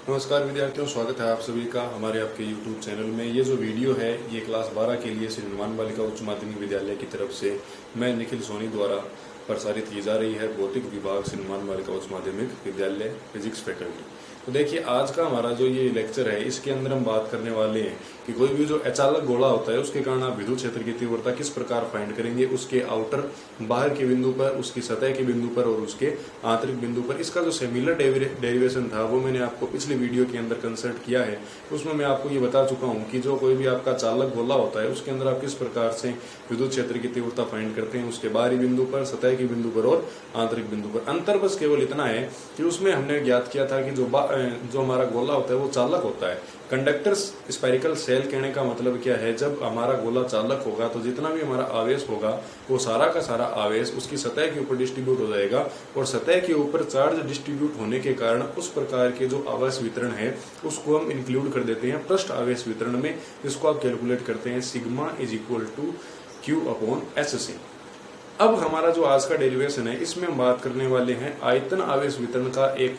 नमस्कार विद्यार्थियों, स्वागत है आप सभी का हमारे आपके YouTube चैनल में। ये जो वीडियो है ये क्लास 12 के लिए श्री हनुमान बालिका उच्च माध्यमिक विद्यालय की तरफ से मैं निखिल सोनी द्वारा प्रसारित की जा रही है। भौतिक विभाग श्री हनुमान बालिका उच्च माध्यमिक विद्यालय फिजिक्स फैकल्टी। तो देखिए, आज का हमारा जो ये लेक्चर है इसके अंदर हम बात करने वाले हैं कि कोई भी जो अचालक गोला होता है उसके कारण आप विद्युत क्षेत्र की तीव्रता किस प्रकार फाइंड करेंगे, उसके आउटर बाहर के बिंदु पर, उसकी सतह के बिंदु पर और उसके आंतरिक बिंदु पर। इसका जो सिमिलर डेरिवेशन था वो मैंने आपको पिछले वीडियो के अंदर कंसल्ट किया है। उसमें मैं आपको ये बता चुका हूँ कि जो कोई भी आपका चालक गोला होता है उसके अंदर आप किस प्रकार से विद्युत क्षेत्र की तीव्रता फाइंड करते हैं, उसके बाहरी बिंदु पर, सतह के बिंदु पर और आंतरिक बिंदु पर। अंतर बस केवल इतना है कि उसमें हमने ज्ञात किया था कि जो हमारा गोला होता है वो चालक होता है। कंडक्टर स्फेरिकल सेल कहने का मतलब क्या है, जब हमारा गोला चालक होगा तो जितना भी हमारा आवेश होगा वो सारा का सारा आवेश उसकी सतह के ऊपर डिस्ट्रीब्यूट हो जाएगा और सतह के ऊपर चार्ज डिस्ट्रीब्यूट होने के कारण उस प्रकार के जो आवेश वितरण है उसको हम इंक्लूड कर देते हैं पृष्ठ आवेश वितरण में, जिसको आप कैलकुलेट करते हैं sigma is equal to Q upon S. अब हमारा जो आज का डेरिवेशन है इसमें हम बात करने वाले हैं आयतन आवेश वितरण का एक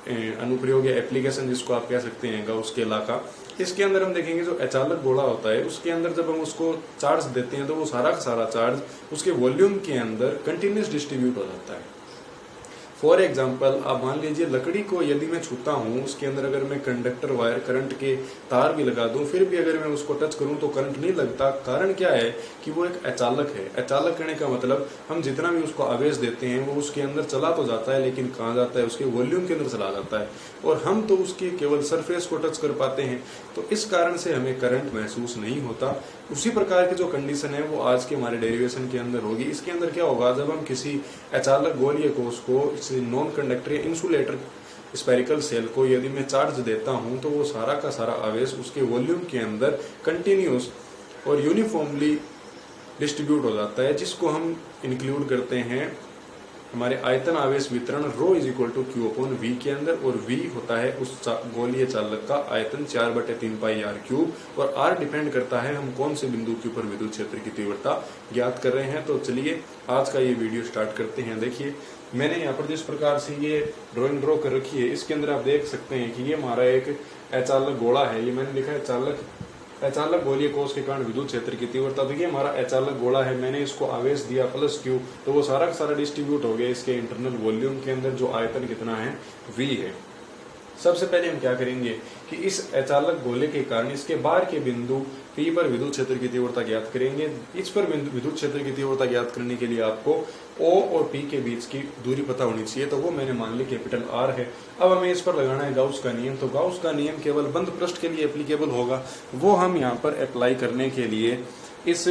अनुप्रयोग या एप्लीकेशन, जिसको आप कह सकते हैं गाउस के लॉ का। इसके अंदर हम देखेंगे जो अचालक गोला होता है उसके अंदर जब हम उसको चार्ज देते हैं तो वो सारा का सारा चार्ज उसके वॉल्यूम के अंदर कंटिन्यूस डिस्ट्रीब्यूट हो जाता है। फॉर एग्जाम्पल, आप मान लीजिए लकड़ी को यदि मैं छूता हूं, उसके अंदर अगर मैं कंडक्टर वायर करंट के तार भी लगा दूं, फिर भी अगर मैं उसको टच करूं तो करंट नहीं लगता। कारण क्या है कि वो एक अचालक है। अचालक कहने का मतलब हम जितना भी उसको आवेश देते हैं वो उसके अंदर चला तो जाता है, लेकिन कहाँ जाता है, उसके वॉल्यूम के अंदर चला जाता है और हम तो उसकी केवल सरफेस को टच कर पाते हैं। तो इस कारण से हमें करंट महसूस नहीं होता। उसी प्रकार की जो कंडीशन है वो आज के हमारे डेरिवेशन के अंदर होगी। इसके अंदर क्या होगा, जब हम किसी अचालक गोलीय कोष को नॉन कंडक्टर या इंसुलेटर स्फेरिकल सेल को यदि मैं चार्ज देता हूं तो वो सारा का सारा आवेश उसके वॉल्यूम के अंदर कंटिन्यूस और यूनिफॉर्मली डिस्ट्रीब्यूट हो जाता है, जिसको हम इंक्लूड करते हैं हमारे आयतन आवेश वितरण rho is equal to Q upon V के अंदर। और वी होता है उस गोलीय चालक का आयतन 4/3 पाई आर क्यूब, और आर डिपेंड करता है हम कौन से बिंदु के ऊपर विद्युत क्षेत्र की तीव्रता ज्ञात कर रहे हैं। तो चलिए आज का ये वीडियो स्टार्ट करते हैं। देखिए, मैंने यहाँ पर जिस प्रकार से ये ड्राइंग ड्रॉ कर रखी है इसके अंदर आप देख सकते हैं कि ये हमारा एक अचालक गोला है। ये मैंने लिखा है अचालक गोलीय कोष के कारण विद्युत क्षेत्र की तीव्रता। देखिए, हमारा अचालक गोला है, मैंने इसको आवेश दिया प्लस क्यू, तो वो सारा का सारा डिस्ट्रीब्यूट हो गया इसके इंटरनल वॉल्यूम के अंदर, जो आयतन कितना है, वी है। सबसे पहले हम क्या करेंगे कि इस अचालक गोले के कारण इसके बाहर के बिंदु P पर विद्युत क्षेत्र की तीव्रता ज्ञात करेंगे। इस पर विद्युत क्षेत्र की तीव्रता ज्ञात करने के लिए आपको O और P के बीच की दूरी पता होनी चाहिए, तो वो मैंने मान ली कैपिटल R है। अब हमें इस पर लगाना है गाउस का नियम। तो गाउस का नियम केवल बंद पृष्ठ के लिए एप्लीकेबल होगा, वो हम यहाँ पर अप्लाई करने के लिए इस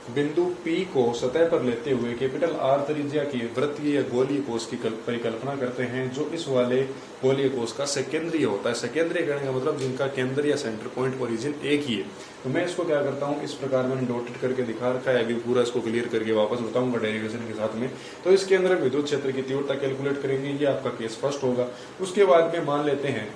बिंदु P को सतह पर लेते हुए कैपिटल R त्रिज्या की वृत्तीय या गोलीय कोष की परिकल्पना करते हैं, जो इस वाले गोलीय कोष का सेकेंद्रीय होता है। सेकेंद्रीय कहने का मतलब जिनका केंद्र या सेंटर पॉइंट ओरिजिन एक ही है। तो मैं इसको क्या करता हूँ, इस प्रकार मैंने डॉटेड करके दिखा रखा है। अभी पूरा इसको क्लियर करके वापस बताऊंगा डेरिवेशन के साथ में। तो इसके अंदर विद्युत क्षेत्र की तीव्रता कैलकुलेट करेंगे, ये आपका केस फर्स्ट होगा। उसके बाद में मान लेते हैं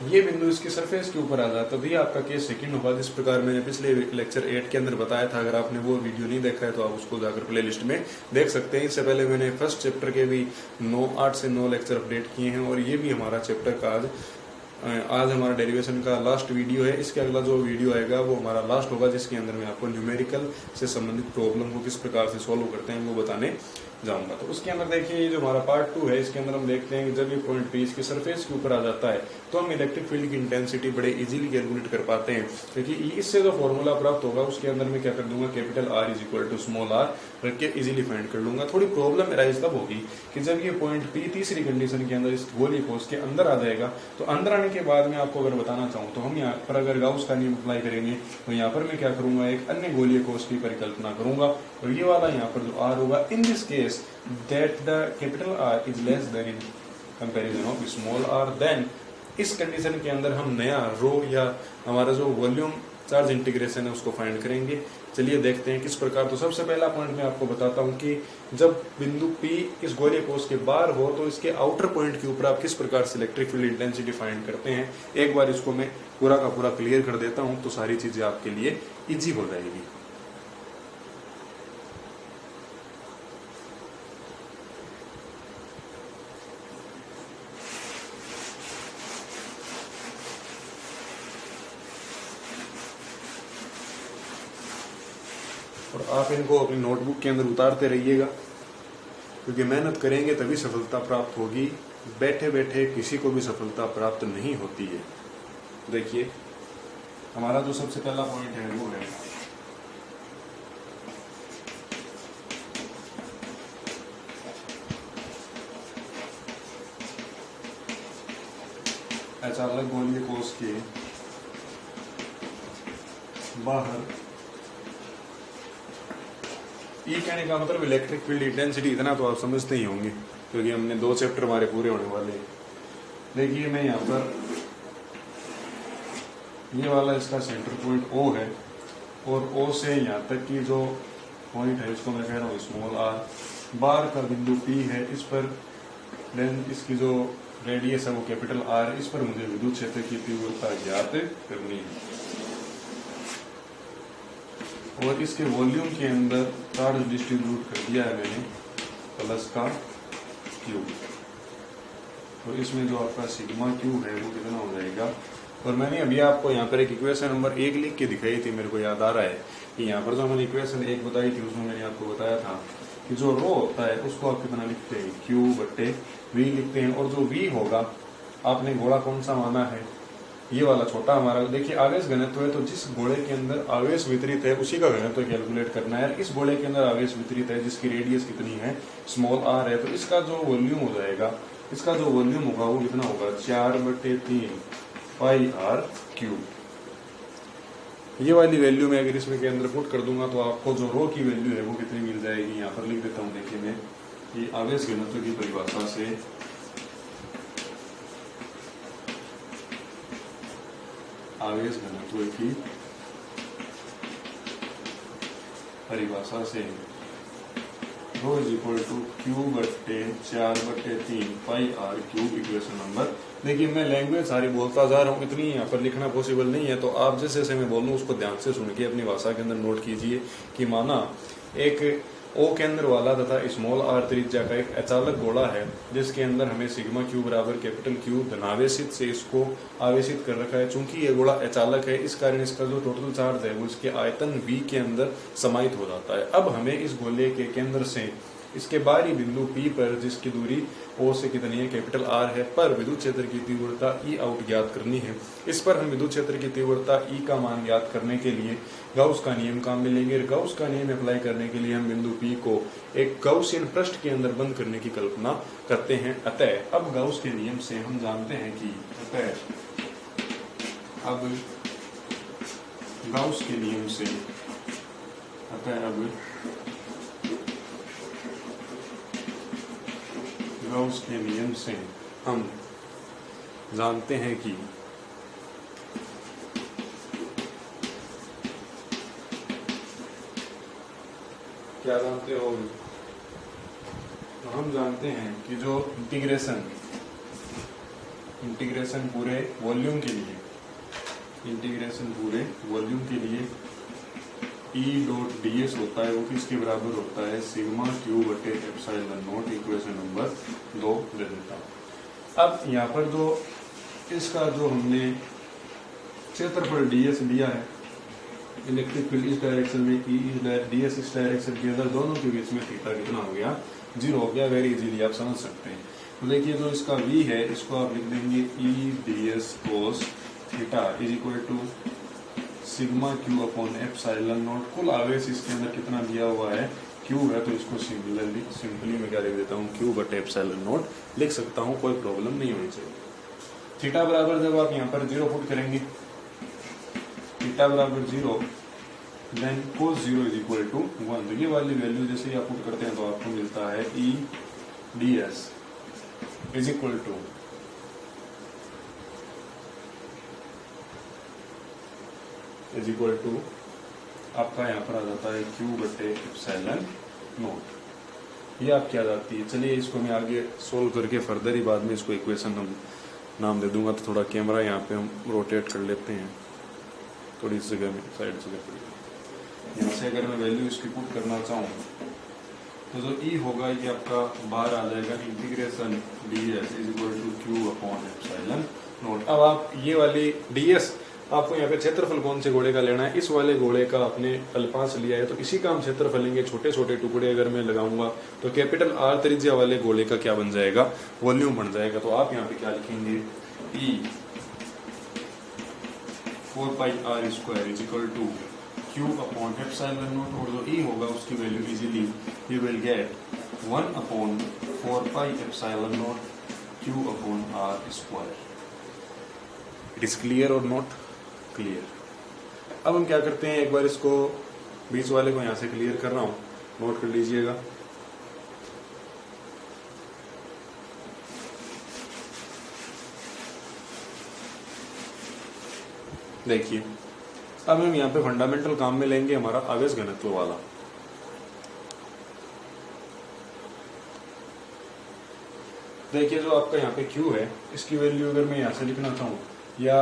ये बिंदु इसकी सरफेस के ऊपर आ जाता है, तो ये आपका केस सेकंड होगा। जिस प्रकार मैंने पिछले लेक्चर 8 के अंदर बताया था, अगर आपने वो वीडियो नहीं देखा है तो आप उसको जाकर प्लेलिस्ट में देख सकते हैं। इससे पहले मैंने फर्स्ट चैप्टर के भी 8 से 9 लेक्चर अपडेट किए हैं, और ये भी हमारा चैप्टर का आज हमारा डेरिवेशन का लास्ट वीडियो है। इसके अगला जो वीडियो आएगा वो हमारा लास्ट होगा, जिसके अंदर मैं आपको न्यूमेरिकल से संबंधित प्रॉब्लम को किस प्रकार से सॉल्व करते हैं वो बताने जाऊंगा। तो उसके अंदर देखिए, ये जो हमारा पार्ट 2 है इसके अंदर हम देखते हैं कि जब ये पॉइंट P इसके सरफेस के ऊपर आ जाता है तो हम इलेक्ट्रिक फील्ड की इंटेंसिटी बड़े इजीली कैलकुलेट कर पाते हैं, क्योंकि इससे जो फॉर्मूला प्राप्त होगा उसके अंदर मैं क्या कर दूंगा, capital R is equal to small r रख के इजीली फाइंड कर लूंगा। थोड़ी प्रॉब्लम अराइज तब होगी कि जब ये पॉइंट P तीसरी कंडीशन के अंदर इस गोलीय कोष के अंदर आ जाएगा। तो अंदर आने के बाद मैं आपको अगर बताना चाहूँ तो हम यहाँ पर अगर गाउस का नियम अप्लाई करेंगे तो यहाँ पर मैं क्या करूंगा, एक अन्य गोलीय कोष की परिकल्पना करूंगा, और ये वाला यहाँ पर जो R होगा, in this case that the capital R is less than in comparison of small r, then इस कंडीशन के अंदर हम नया रो या हमारा जो वॉल्यूम चार्ज इंटीग्रेशन है उसको फाइंड करेंगे। चलिए देखते हैं किस प्रकार। तो सबसे पहला पॉइंट मैं आपको बताता हूं कि जब बिंदु P इस गोलीय कोष के बाहर हो तो इसके आउटर पॉइंट के ऊपर आप किस प्रकार से इलेक्ट्रिक फील्ड इंटेंसिटी फाइंड करते हैं। एक बार इसको मैं पूरा का पूरा क्लियर कर देता हूं तो सारी चीजें आपके लिए इजी हो जाएगी। और आप इनको अपनी नोटबुक के अंदर उतारते रहिएगा, क्योंकि मेहनत करेंगे तभी सफलता प्राप्त होगी। बैठे बैठे किसी को भी सफलता प्राप्त नहीं होती है। देखिए हमारा जो सबसे पहला पॉइंट है वो है अचालक गोलीय कोष के बाहर ई कहने का मतलब इलेक्ट्रिक फील्ड इंटेंसिटी, इतना तो आप समझते ही होंगे क्योंकि हमने 2 चैप्टर हमारे पूरे होने वाले हैं। देखिए मैं यहाँ पर ये वाला इसका सेंटर पॉइंट O है और O से यहाँ तक की जो पॉइंट है इसको मैं कह रहा हूँ स्मॉल r, बार का बिंदु P है, इस पर देन इसकी जो रेडियस है वो कैपिटल R, इस पर मुझे विद्युत क्षेत्र की तीव्रता ज्ञात करनी है और इसके वॉल्यूम के अंदर चार्ज डिस्ट्रीब्यूट कर दिया है मैंने प्लस का Q, तो इसमें जो आपका सिग्मा Q है वो कितना हो जाएगा। और मैंने अभी आपको यहाँ पर एक इक्वेशन नंबर 1 लिख के दिखाई थी, मेरे को याद आ रहा है कि यहाँ पर जो मैंने इक्वेशन 1 बताई थी उसमें मैंने आपको बताया था कि जो रो होता है उसको आप कितना लिखते हैं Q/V लिखते हैं, और जो V होगा आपने गोला कौन सा माना है, ये वाला छोटा हमारा। देखिए आवेश घनत्व है तो जिस गोले के अंदर आवेश वितरित है उसी का घनत्व कैलकुलेट करना है। इस गोले के अंदर आवेश वितरित है जिसकी रेडियस कितनी है स्मॉल r है, तो इसका जो वॉल्यूम हो जाएगा, इसका जो वॉल्यूम होगा वो कितना होगा 4/3 पाई r क्यूब। ये वाली वैल्यू मैं अगर इसमें के अंदर पुट कर दूंगा तो आपको जो रो की वैल्यू है वो कितनी मिल जाएगी। यहाँ पर लिख देता हूँ, देखिए मैं ये आवेश घनत्व की परिभाषा से आवेश घनत्व की परिभाषा से rho is equal to Q/4/3 pi r cube equation number. देखिए मैं लैंग्वेज सारी बोलता जा रहा हूँ, इतनी यहाँ पर लिखना पॉसिबल नहीं है, तो आप जैसे जैसे मैं बोल रहा हूँ उसको ध्यान से सुन के अपनी भाषा के अंदर नोट कीजिए कि माना एक O केंद्र वाला तथा स्मॉल r त्रिज्या का एक अचालक गोला है जिसके अंदर हमें सिग्मा Q बराबर कैपिटल Q धनावेशित से इसको आवेशित कर रखा है। चूंकि ये गोला अचालक है इस कारण इसका जो टोटल चार्ज है वो इसके आयतन V के अंदर समाहित हो जाता है। अब हमें इस गोले के केंद्र से इसके बाहरी बिंदु P पर जिसकी दूरी O से कितनी है कैपिटल R है पर विद्युत क्षेत्र की तीव्रता E आउट ज्ञात करनी है। इस पर हम विद्युत क्षेत्र की तीव्रता E का मान ज्ञात करने के लिए गाउस का नियम काम में लेंगे। गाउस का नियम अप्लाई करने के लिए हम बिंदु P को एक गाउसियन पृष्ठ के अंदर बंद करने की कल्पना करते हैं। अतः अब गाउस के नियम से हम जानते हैं कि अब गाउस के नियम से गाउस के नियम से हम जानते हैं कि क्या जानते हो, तो हम जानते हैं कि जो इंटीग्रेशन पूरे वॉल्यूम के लिए E.ds होता है वो किसके बराबर होता है सिग्मा Q/ε0 इक्वेशन नंबर 2 दे देता हूँ। अब यहाँ पर जो इसका जो हमने क्षेत्रफल ds लिया है, इलेक्ट्रिक फील्ड इस डायरेक्शन में ds इस डायरेक्शन के अंदर, दोनों के बीच में थीटा कितना हो गया 0 हो गया। वेरी इजीली आप समझ सकते हैं। तो देखिए जो इसका v है इसको आप लिख देंगे E.ds cos theta is equal to sigma Q/ε0। कुल आवेश इसके अंदर कितना दिया हुआ है Q है, तो इसको सिंपली मैं क्या लिख देता हूँ Q/ε0 लिख सकता हूँ, कोई प्रॉब्लम नहीं होनी चाहिए। थीटा बराबर जब आप यहाँ पर 0 पुट करेंगे, थीटा बराबर 0 then cos 0 is equal to 1। तो ये वाली वैल्यू जैसे ही आप पुट करते हैं तो आपको मिलता है E.ds इज इक्वल टू आपका यहाँ पर आ जाता है Q/ε0। ये आपकी आ जाती है। चलिए इसको मैं आगे सोल्व करके फर्दर ही बाद में इसको इक्वेशन हम नाम दे दूंगा। तो थोड़ा कैमरा यहाँ पे हम रोटेट कर लेते हैं थोड़ी इस जगह में, साइड जगह पर। यहाँ से अगर मैं वैल्यू इसकी पुट करना चाहूँ तो जो E होगा ये आपका बाहर आ जाएगा integration ds is equal to Q/ε0। अब आप ये वाली ds आपको यहाँ पे क्षेत्रफल कौन से गोले का लेना है, इस वाले गोले का अपने अल्पांश लिया है तो इसी का हम क्षेत्रफल लेंगे। छोटे छोटे टुकड़े अगर मैं लगाऊंगा तो कैपिटल आर त्रिज्या वाले गोले का क्या बन जाएगा, वॉल्यूम बन जाएगा। तो आप यहाँ पे क्या लिखेंगे, E 4πr² is equal to Q upon epsilon naught, और जो E होगा उसकी value easily you will get 1 upon 4π epsilon naught Q upon r²। It is clear और नॉट क्लियर। अब हम क्या करते हैं, एक बार इसको बीच वाले को यहां से क्लियर कर रहा हूं, नोट कर लीजिएगा। देखिए अब हम यहाँ पे फंडामेंटल काम में लेंगे हमारा आवेश घनत्व वाला। देखिए जो आपका यहाँ पे Q है, इसकी वैल्यू अगर मैं यहाँ से लिखना चाहूँ, या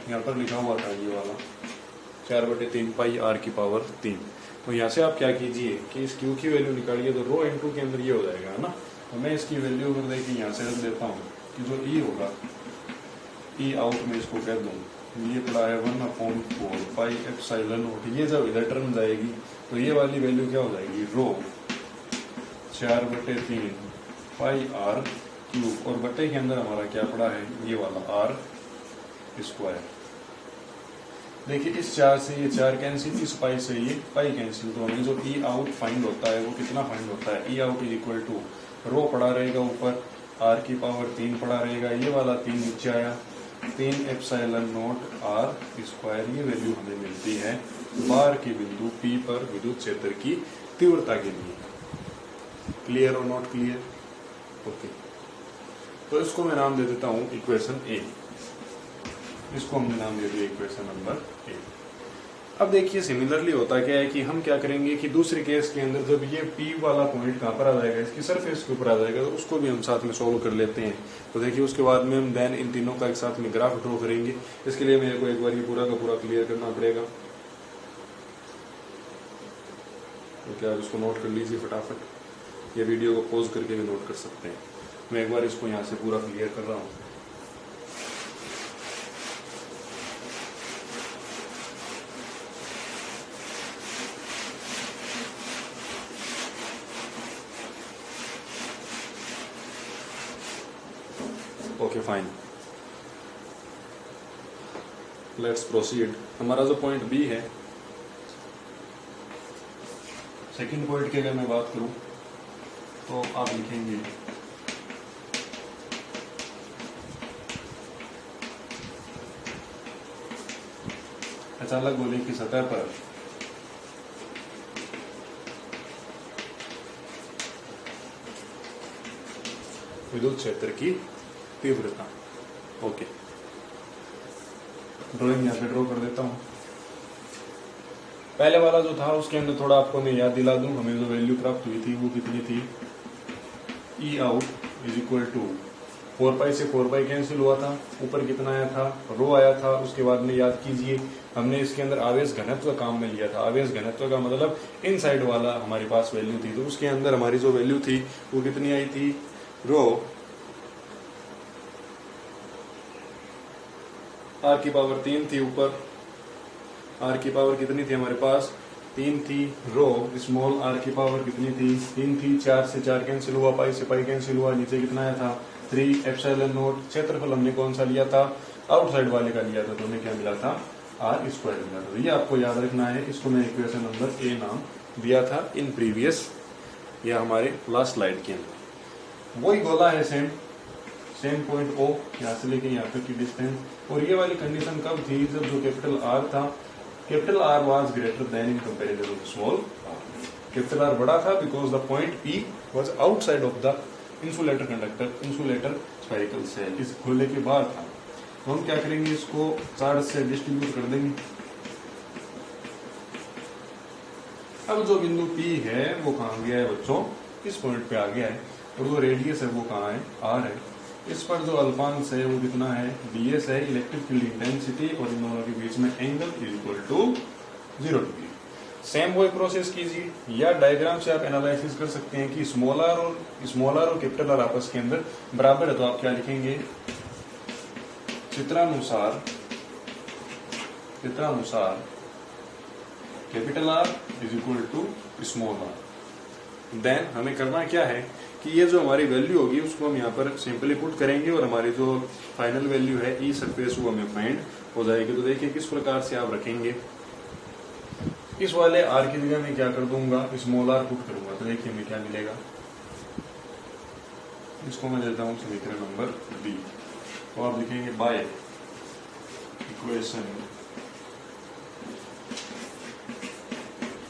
यहाँ पर लिखा हुआ था ये वाला 4/3 पाई r की पावर 3, तो यहाँ से आप क्या कीजिए कि इस Q की वैल्यू निकालिए तो रो इनटू के अंदर ये हो जाएगा, है ना। तो मैं इसकी वैल्यू अगर देखिए यहाँ से रख देता हूँ कि जो E होगा, E आउट में इसको कह दूँ, ये पड़ा है 1/4 एप्सिलॉन नॉट। ये जब इधर टर्म जाएगी तो ये वाली वैल्यू क्या हो जाएगी, रो 4/3 पाई r क्यूब, और बटे के अंदर हमारा क्या पड़ा है, ये वाला r²। देखिए इस 4 से ये 4 कैंसिल, इस पाई से ये पाई कैंसिल, तो हमें जो E आउट फाइंड होता है वो कितना फाइंड होता है, E out is equal to rho पड़ा रहेगा ऊपर, r की पावर 3 पड़ा रहेगा, ये वाला 3 नीचे आया, 3 एप्सिलॉन नॉट r²। ये वैल्यू हमें मिलती है बार के बिंदु P पर विद्युत क्षेत्र की तीव्रता के लिए। क्लियर और नॉट क्लियर, ओके। तो इसको मैं नाम दे देता हूं इक्वेशन ए, इसको हमने नाम दे दिया इक्वेशन नंबर ए। अब देखिए सिमिलरली होता क्या है कि हम क्या करेंगे कि दूसरे केस के अंदर जब ये P वाला पॉइंट कहाँ पर आ जाएगा, इसकी सरफेस के ऊपर आ जाएगा, तो उसको भी हम साथ में सोल्व कर लेते हैं। तो देखिए उसके बाद में हम देन इन तीनों का एक साथ में ग्राफ ड्रॉ करेंगे। इसके लिए मेरे को एक बार ये पूरा का पूरा क्लियर करना पड़ेगा, तो क्या आप इसको नोट कर लीजिए फटाफट, ये वीडियो को पॉज करके भी नोट कर सकते हैं। मैं एक बार इसको यहाँ से पूरा क्लियर कर रहा हूँ। Okay fine, let's proceed. हमारा जो पॉइंट बी है, सेकंड पॉइंट की अगर मैं बात करूं तो आप लिखेंगे अचालक गोले की सतह पर विद्युत क्षेत्र की तीव्रता। ओके, ड्राइंग यहाँ पे ड्रॉ कर देता हूँ। पहले वाला जो था उसके अंदर थोड़ा आपको मैं याद दिला दूं, हमें जो वैल्यू प्राप्त हुई थी वो कितनी थी, ई आउट इज इक्वल टू 4π से 4π कैंसिल हुआ था, ऊपर कितना आया था, रो आया था। उसके बाद में याद कीजिए हमने इसके अंदर आवेश घनत्व काम में लिया था। आवेश घनत्व का मतलब इन साइड वाला हमारे पास वैल्यू थी, तो उसके अंदर हमारी जो वैल्यू थी वो कितनी आई थी, रो r की पावर 3 थी, ऊपर r की पावर कितनी थी हमारे पास, 3 थी, रो स्मॉल r की पावर कितनी थी, 3 थी, 4 से 4 कैंसिल हुआ, पाई से पाई कैंसिल हुआ, नीचे कितना आया था 3 एप्सिलॉन नॉट। क्षेत्रफल हमने कौन सा लिया था, आउटसाइड वाले का लिया था, तो हमें क्या मिला था, r² मिला था। ये आपको याद रखना है, इसको मैं इक्वेशन नंबर ए नाम दिया था इन प्रीवियस या हमारे लास्ट स्लाइड के अंदर। वही गोला है सेम पॉइंट O, यहाँ से लेके यहाँ तक की डिस्टेंस। और ये वाली कंडीशन कब थी, जब जो कैपिटल R था, capital R was greater then in comparison of small r। Capital R बड़ा था because the point P was outside of the insulator conductor, insulator spherical shell, इस गोले के बाहर था। तो हम क्या करेंगे, इसको चार्ज से डिस्ट्रीब्यूट कर देंगे। अब जो बिंदु P है वो कहाँ गया है बच्चों, इस पॉइंट पे आ गया है, और जो रेडियस है वो कहाँ है, R है। इस पर जो अल्पांश है वो कितना है, ds है, इलेक्ट्रिक फील्ड इंटेंसिटी, और इन दोनों के बीच में angle is equal to 0 degree. Same वही प्रोसेस कीजिए, या डायग्राम से आप एनालिसिस कर सकते हैं कि स्मॉल आर और कैपिटल आर आपस के अंदर बराबर है, तो आप क्या लिखेंगे, चित्रानुसार चित्रानुसार capital R is equal to small r। Then हमें करना क्या है कि ये जो हमारी वैल्यू होगी उसको हम यहाँ पर सिंपली पुट करेंगे और हमारी जो फाइनल वैल्यू है ई सरफेस वो हमें फाइंड हो जाएगी। तो देखिए किस प्रकार से आप रखेंगे। इस वाले r की जगह मैं क्या कर दूंगा, स्मॉल r पुट करूंगा। तो देखिए हमें क्या मिलेगा, इसको मैं देता हूँ समीकरण नंबर बी। तो आप लिखेंगे by equation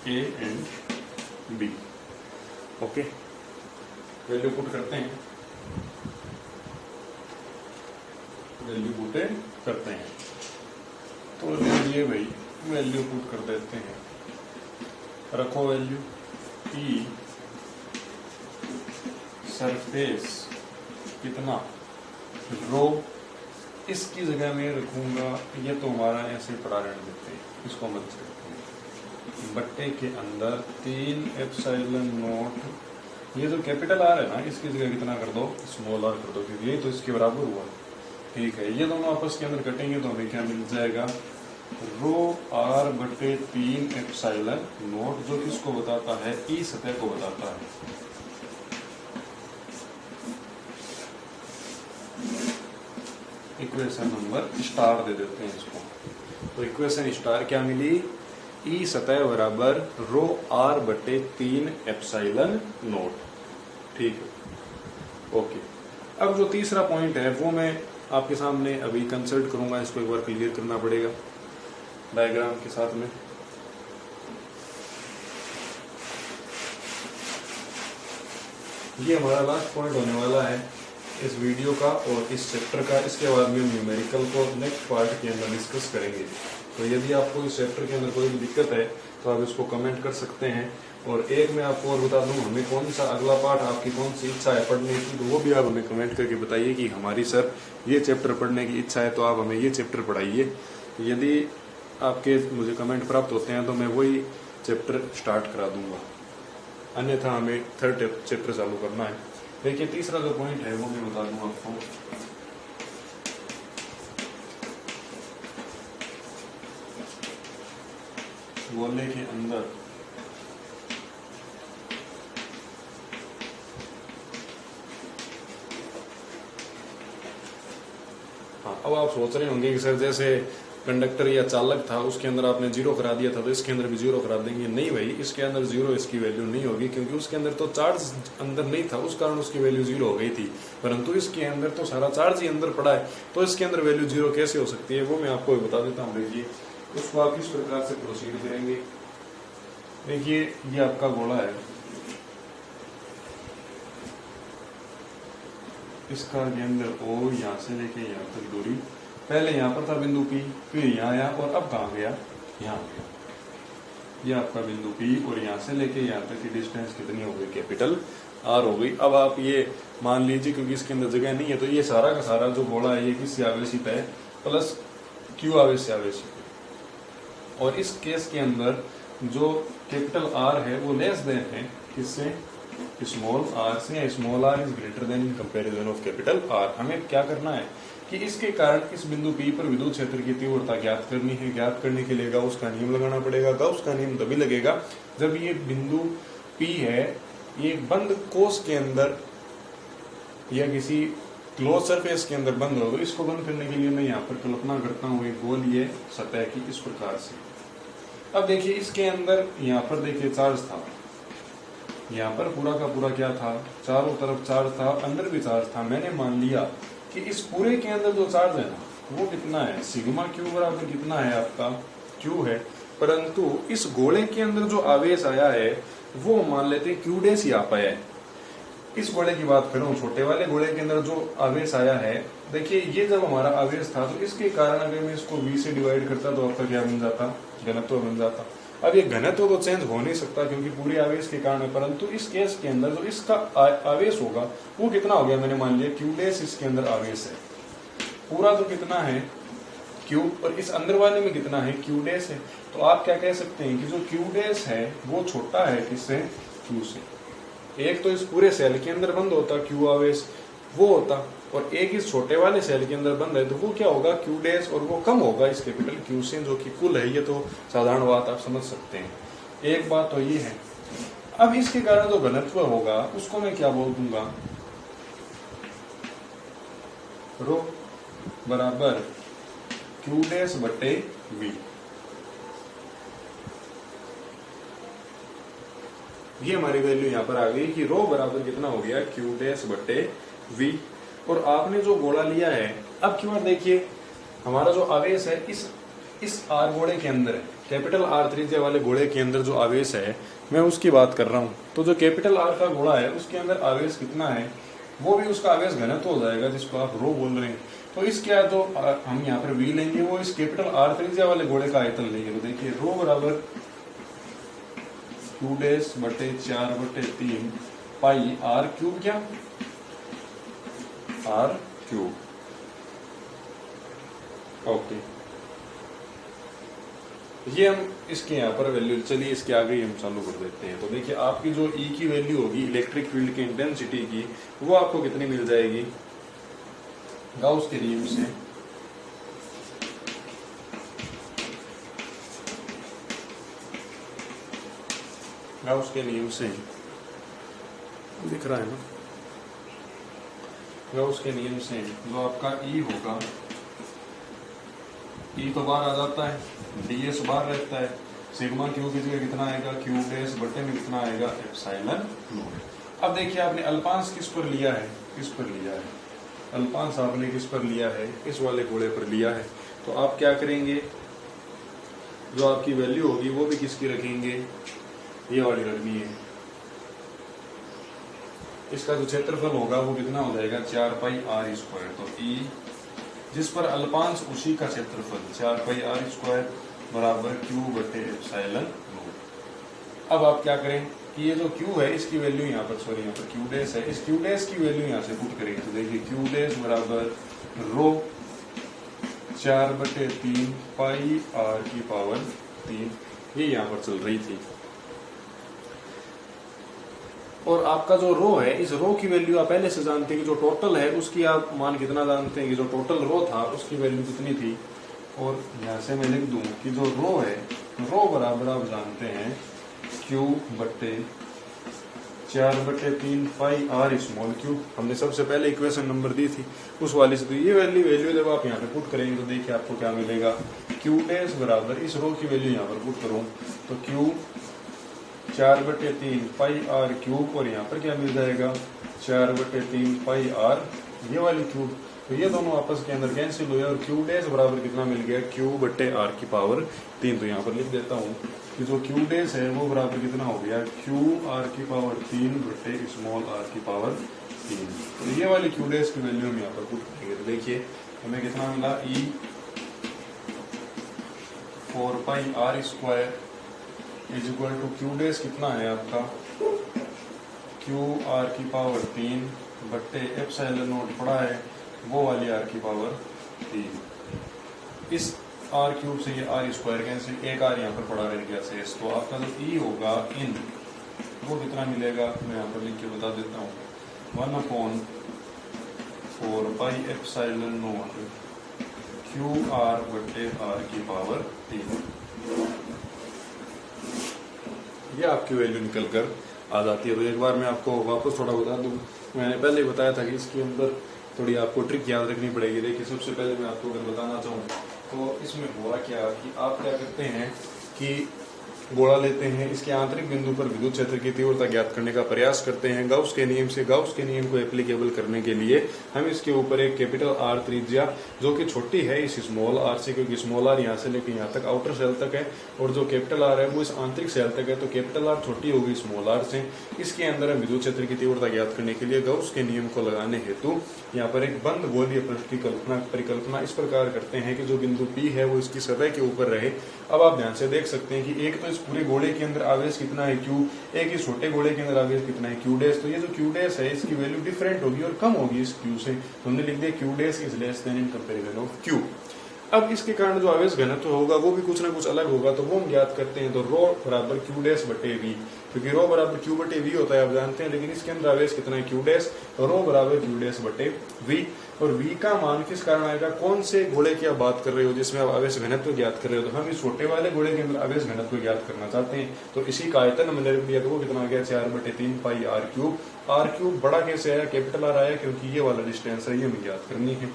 A and B. Okay, value put करते हैं, वैल्यू पुट करते हैं। तो ये भाई वैल्यू पुट कर देते हैं, रखो वैल्यू ई सरफेस कितना रो, इसकी जगह में रखूंगा, ये तो हमारा ऐसे पढ़ा रहने देते हैं, इसको मत करते हैं, बट्टे के अंदर 3 एप्सिलॉन नॉट, ये जो कैपिटल आर है ना इसकी जगह कितना कर दो, स्मॉल आर कर दो, क्योंकि ये तो इसके बराबर हुआ। ठीक है, ये दोनों आपस के अंदर कटेंगे तो हमें क्या मिल जाएगा, रो आर बटे 3 एप्सिलॉन नॉट, जो किसको बताता है, ई सतह को बताता है। इक्वेशन नंबर स्टार दे देते हैं इसको। तो इक्वेशन स्टार क्या मिली, ई सतह बराबर रो आर बटे 3 एप्सिलॉन नॉट। ठीक है, ओके। अब जो तीसरा पॉइंट है वो मैं आपके सामने अभी कंसल्ट करूंगा, इसको एक बार क्लियर करना पड़ेगा डायग्राम के साथ में। ये हमारा लास्ट पॉइंट होने वाला है इस वीडियो का और इस चैप्टर का। इसके बाद में न्यूमेरिकल को नेक्स्ट पार्ट के अंदर डिस्कस करेंगे। तो यदि आपको इस चैप्टर के अंदर कोई भी दिक्कत है तो आप इसको कमेंट कर सकते हैं। और एक मैं आपको और बता दूं, हमें कौन सा अगला पार्ट, आपकी कौन सी इच्छा है पढ़ने की, तो वो भी आप हमें कमेंट करके बताइए कि हमारी सर ये चैप्टर पढ़ने की इच्छा है तो आप हमें ये चैप्टर पढ़ाइए। यदि आपके मुझे कमेंट प्राप्त होते हैं तो मैं वही चैप्टर स्टार्ट करा दूंगा, अन्यथा हमें थर्ड चैप्टर चालू करना है। देखिए तीसरा जो पॉइंट है वो मैं बता दूं आपको, गोले के अंदर हाँ, अब आप सोच रहे होंगे कि सर जैसे कंडक्टर या चालक था उसके अंदर आपने 0 करा दिया था तो इसके अंदर भी 0 करा देंगे। नहीं भाई, इसके अंदर 0 इसकी वैल्यू नहीं होगी, क्योंकि उसके अंदर तो चार्ज अंदर नहीं था, उस कारण उसकी वैल्यू 0 हो गई थी। परंतु इसके अंदर तो सारा चार्ज ही अंदर पड़ा है, तो इसके अंदर वैल्यू 0 कैसे हो सकती है वो मैं आपको बता देता हूँ। देखिए उसको आप इस प्रकार से प्रोसीड करेंगे। देखिए ये आपका गोला है, इसका के अंदर ओ यहाँ से लेके यहाँ तक दूरी, पहले यहाँ पर था बिंदु P, फिर यहाँ आया और अब कहाँ गया, यहाँ गया। ये आपका बिंदु P और यहाँ से लेके यहाँ तक की डिस्टेंस कितनी हो गई, कैपिटल R हो गई। अब आप ये मान लीजिए क्योंकि इसके अंदर जगह नहीं है तो ये सारा का सारा जो गोला है ये किससे आवेशित है, प्लस Q आवेश से आवेशित है। और इस केस के अंदर जो कैपिटल R है वो लेस देन है किससे, स्मॉल r से, या small r is greater then in comparison of capital R। हमें क्या करना है कि इसके कारण इस बिंदु P पर विद्युत क्षेत्र की तीव्रता ज्ञात करनी है। ज्ञात करने के लिए गाउस का नियम लगाना पड़ेगा। गाउस का नियम तभी लगेगा जब ये बिंदु P है ये बंद कोश के अंदर या किसी क्लोज सरफेस के अंदर बंद हो। तो इसको बंद करने के लिए मैं यहाँ पर कल्पना करता हूँ एक गोल ये सतह की इस प्रकार से। अब देखिए इसके अंदर यहाँ पर देखिए चार्ज था, यहाँ पर पूरा का पूरा क्या था, चारों तरफ चार्ज था, अंदर भी चार्ज था। मैंने मान लिया कि इस पूरे के अंदर जो चार्ज है ना वो कितना है, सिग्मा क्यू बराबर कितना है आपका, क्यू है। परंतु इस गोले के अंदर जो आवेश आया है वो मान लेते हैं क्यू डैश ही आ पाया है। इस गोले की बात करूं, छोटे वाले गोले के अंदर जो आवेश आया है, देखिए ये जब हमारा आवेश था तो इसके कारण अगर मैं इसको v से डिवाइड करता तो आपका क्या बन जाता, घनत्व बन जाता। अब ये घनत्व तो चेंज हो नहीं सकता क्योंकि पूरे आवेश के कारण है, परंतु इस केस के अंदर जो इसका आवेश होगा वो कितना हो गया, मैंने मान लिया क्यू डैश इसके अंदर आवेश है। पूरा तो कितना है क्यू, और इस अंदर वाले में कितना है, क्यू डैश है। तो आप क्या कह सकते हैं कि जो क्यू डैश है वो छोटा है किससे, क्यू से। एक तो इस पूरे सेल के अंदर बंद होता क्यू आवेश वो होता, और एक इस छोटे वाले सेल के अंदर बंद है तो वो क्या होगा क्यू डैश, और वो कम होगा इस कैपिटल क्यू से जो कि कुल है। ये तो साधारण बात आप समझ सकते हैं। एक बात तो ये है। अब इसके कारण जो घनत्व होगा उसको मैं क्या बोल दूंगा, रो बराबर क्यू डैश बटे वी। ये हमारी वैल्यू यहां पर आ गई कि रो बराबर कितना हो गया क्यू डैश बटे वी। और आपने जो गोला लिया है, अब की बार देखिए हमारा जो आवेश है इस आर गोले के अंदर है, कैपिटल आर त्रिज्या वाले गोले के अंदर जो आवेश है मैं उसकी बात कर रहा हूं। तो जो कैपिटल आर का गोला है उसके अंदर आवेश कितना है, वो भी उसका आवेश घनत्व हो जाएगा जिसको आप रो बोल रहे हैं। तो इसके जो हम यहाँ पर वी लेंगे वो इस कैपिटल आर त्रिज्या वाले गोले का आयतन लेंगे। तो देखिए रो बराबर क्यू डैश बटे 4/3 पाई आर क्यूब, क्या आर क्यूब। ओके, ये हम इसके यहाँ पर वैल्यू, चलिए इसके आगे ही हम चालू कर देते हैं। तो देखिए आपकी जो ई की वैल्यू होगी इलेक्ट्रिक फील्ड की इंटेंसिटी की, वो आपको कितनी मिल जाएगी गाउस के नियम से। गाउस के नियम से दिख रहा है ना, गाउस के नियम से जो आपका ई होगा, ई तो बाहर आ जाता है, डीएस बाहर रहता है, सिग्मा क्यू की जगह कितना आएगा क्यू डैश बटे में कितना आएगा एप्सिलॉन नॉट। अब देखिए आपने अल्पांश किस पर लिया है, किस पर लिया है, अल्पांश आपने किस पर लिया है, इस वाले गोले पर लिया है। तो आप क्या करेंगे, जो आपकी वैल्यू होगी वो भी किसकी रखेंगे, ये वाली रखनी है। इसका जो क्षेत्रफल होगा वो कितना हो जाएगा 4 पाई आर स्क्वायर। तो ई जिस पर अल्पांश उसी का क्षेत्रफल 4 पाई आर स्क्वायर बराबर क्यू बटे एप्सिलॉन नॉट। अब आप क्या करें कि ये जो क्यू है इसकी वैल्यू यहाँ पर, सॉरी यहाँ पर क्यू डैश है, इस क्यू डैश की वैल्यू यहाँ से पुट करेंगे। तो देखिए क्यू डैश बराबर रो 4/3 पाई आर की पावर 3, ये यहाँ पर चल रही थी। और आपका जो रो है, इस रो की वैल्यू आप पहले से जानते हैं कि जो टोटल है उसकी आप मान कितना जानते हैं कि जो टोटल रो था उसकी वैल्यू कितनी थी। और यहाँ से मैं लिख दूं कि जो रो है, रो बराबर आप जानते हैं क्यू बटे 4/3 पाई आर स्मॉल क्यू। हमने सबसे पहले इक्वेशन नंबर दी थी उस वाली से। तो ये वैल्यू जब आप यहाँ पे पुट करेंगे तो देखिए आपको क्या मिलेगा, क्यू डैश बराबर इस रो की वैल्यू यहाँ पर पुट करूँ तो क्यू 4/3 पाई आर क्यूब, और यहाँ पर क्या मिल जाएगा 4/3 पाई आर ये वाली क्यूब। तो ये दोनों आपस के अंदर कैंसिल हुए और क्यू डैश बराबर कितना मिल गया क्यू बटे आर की पावर 3। तो यहाँ पर लिख देता हूँ कि जो क्यू डैश है वो बराबर कितना हो गया क्यू आर की पावर 3 बटे स्मॉल आर की पावर 3। तो ये वाली क्यू डैश की वैल्यू हम यहाँ पर पुट करेंगे। तो देखिए हमें कितना मिला, E 4 pi R square is equal to Q dash कितना है आपका क्यू आर की पावर 3 बट्टे एप्सिलॉन नॉट पड़ा है वो वाली आर की पावर 3। इस आर क्यूब से ये आर स्क्वायर कैंसिल, एक आर यहाँ पर पड़ा रह गया शेष। तो आपका जो ई होगा इन वो कितना मिलेगा, मैं यहाँ पर लिख के बता देता हूँ 1/4 pi epsilon not Q R बट्टे आर की पावर 3। ये आपकी वैल्यू निकल कर आ जाती है। तो एक बार मैं आपको वापस थोड़ा बता दूं, मैंने पहले ही बताया था कि इसके अंदर थोड़ी आपको ट्रिक याद रखनी पड़ेगी। देखिए सबसे पहले मैं आपको अगर बताना चाहूँ तो इसमें हुआ क्या कि आप क्या करते हैं कि गोला लेते हैं, इसके आंतरिक बिंदु पर विद्युत क्षेत्र की तीव्रता ज्ञात करने का प्रयास करते हैं गाउस के नियम से। गाउस के नियम को एप्लीकेबल करने के लिए हम इसके ऊपर एक कैपिटल आर त्रिज्या जो कि छोटी है इस स्मॉल आर से, क्योंकि स्मॉल आर यहाँ से लेकर यहाँ तक आउटर सेल तक है और जो कैपिटल आर है वो इस आंतरिक सेल तक है, तो कैपिटल आर छोटी होगी स्मॉल आर से। इसके अंदर हम विद्युत क्षेत्र की तीव्रता ज्ञात करने के लिए गाउस के नियम को लगाने हेतु यहाँ पर एक बंद गोलीय पृष्ठ की परिकल्पना इस प्रकार करते हैं कि जो बिंदु P है वो इसकी सतह के ऊपर रहे। अब आप ध्यान से देख सकते हैं कि एक तो इस पूरे गोले के अंदर आवेश कितना है Q, एक इस छोटे गोले के अंदर आवेश कितना है Q डैश। तो ये जो Q डैश है इसकी वैल्यू डिफरेंट होगी और कम होगी इस Q से। तो हमने लिख दिया Q dash is less then in comparison of Q। अब इसके कारण जो आवेश घनत्व होगा वो भी कुछ ना कुछ अलग होगा, तो वो हम ज्ञात करते हैं। तो रो बराबर Q डैश बटे V, क्योंकि रो बराबर Q बटे V होता है आप जानते हैं, लेकिन इसके अंदर आवेश कितना है Q डैश, तो रो बराबर Q डैश बटे V। और v का मान किस कारण आएगा, कौन से घोड़े की आप बात कर रहे हो जिसमें आप आवेश घनत्व ज्ञात कर रहे हो, तो हम इस छोटे वाले घोड़े के अंदर आवेश घनत्व ज्ञात करना चाहते हैं। तो इसी का आयतन हमने रख दिया, तो वो कितना आ गया 4/3 पाई आर क्यूब। आर क्यूब बड़ा कैसे आया, कैपिटल आर आया, क्योंकि ये वाला डिस्टेंस है ये हमें ज्ञात करनी है।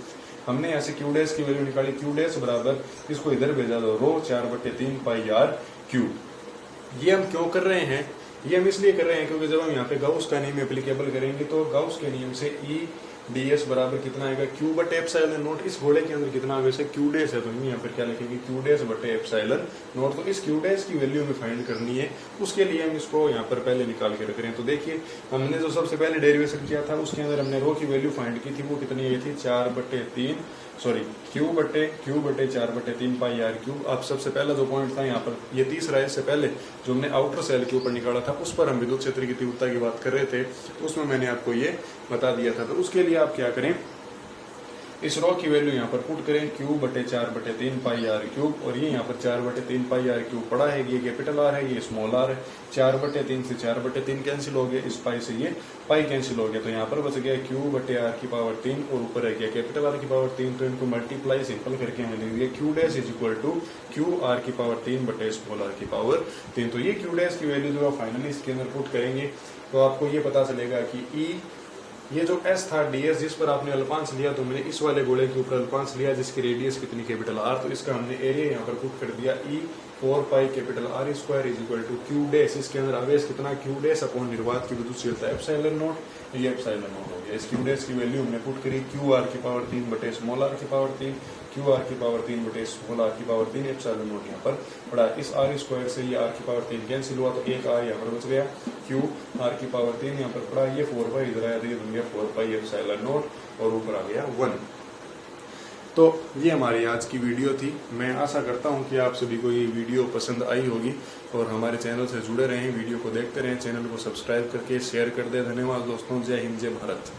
हमने ऐसे क्यू डैश की वैल्यू निकाली, क्यू डैश बराबर इसको इधर भेजा दो रो 4/3 पाई आर क्यूब। ये हम क्यों कर रहे हैं, ये हम इसलिए कर रहे हैं क्योंकि जब हम यहाँ पे गाउस का नियम एप्लीकेबल करेंगे तो गाउस के नियम से ई ds बराबर कितना आएगा क्यू बटे एप्सिलॉन नॉट। इस घोड़े के अंदर कितना आवेश है, क्यू डैश है, तो हम यहाँ पर क्या लिखेंगे क्यू डैश बटे एप्सिलॉन नॉट। तो इस क्यू डैश की वैल्यू हमें फाइंड करनी है, उसके लिए हम इसको यहाँ पर पहले निकाल के रख रहे हैं। तो देखिए हमने जो सबसे पहले डेरिवेशन किया था उसके अंदर हमने रो की वैल्यू फाइंड की थी, वो कितनी आई थी 4/3 सॉरी क्यू बटे 4/3 पाई आर क्यूब। अब सबसे पहला जो पॉइंट था यहाँ पर, ये तीसरा है, इससे पहले जो हमने आउटर सेल के ऊपर निकाला था उस पर हम विद्युत क्षेत्र की तीव्रता की बात कर रहे थे, तो उसमें मैंने आपको ये बता दिया था। तो उसके लिए आप क्या करें, इस रो की वैल्यू यहाँ पर पुट करें क्यू बटे 4/3 पाई आर क्यूब, और ये यहाँ पर 4/3 पाई आर क्यूब पड़ा है, ये कैपिटल आर है, ये स्मॉल आर है। 4/3 से 4/3 कैंसिल हो गया, इस पाई से ये पाई कैंसिल हो गया, तो यहाँ पर बच गया क्यू बटे आर की पावर 3 और ऊपर रह गया कैपिटल आर की पावर 3। तो इनको मल्टीप्लाई सिंपल करके हमें लिख दिया Q dash is equal to Q R की पावर 3 बटे स्मॉल आर की पावर 3। तो ये क्यू डैश की वैल्यू जो फाइनली इसके अंदर पुट करेंगे तो आपको ये पता चलेगा कि ई ये जो एस था ds जिस पर आपने अल्पांश लिया, तो मैंने इस वाले गोले के ऊपर अल्पांश लिया जिसकी रेडियस कितनी कैपिटल आर, तो इसका हमने एरिया यहाँ पर पुट कर दिया E 4 pi capital R square is equal to Q dash. इसके अंदर आवेश कितना क्यू डैश अपॉन निर्वात की विद्युतशीलता एप्सिलॉन नॉट, ये एप्सिलॉन नॉट हो गया। इस क्यू डैश की वैल्यू हमने पुट करी क्यू आर की पावर 3 बटे स्मॉल आर की पावर 3, क्यू आर की पावर 3 बटे स्मॉल आर की पावर 3 एप्सिलॉन नॉट यहाँ पर पड़ा। इस आर स्क्वायर से ये आर की पावर 3 कैंसिल हुआ, तो एक आर यहाँ पर बच गया, क्यू आर की पावर 3 यहाँ पर पड़ा, ये 4 पाई इधर आया तो ये बन गया 4 पाई एप्सिलॉन नॉट और ऊपर आ गया 1। तो ये हमारी आज की वीडियो थी। मैं आशा करता हूँ कि आप सभी को ये वीडियो पसंद आई होगी और हमारे चैनल से जुड़े रहें, वीडियो को देखते रहें, चैनल को सब्सक्राइब करके शेयर कर दें। धन्यवाद दोस्तों, जय हिंद जय भारत।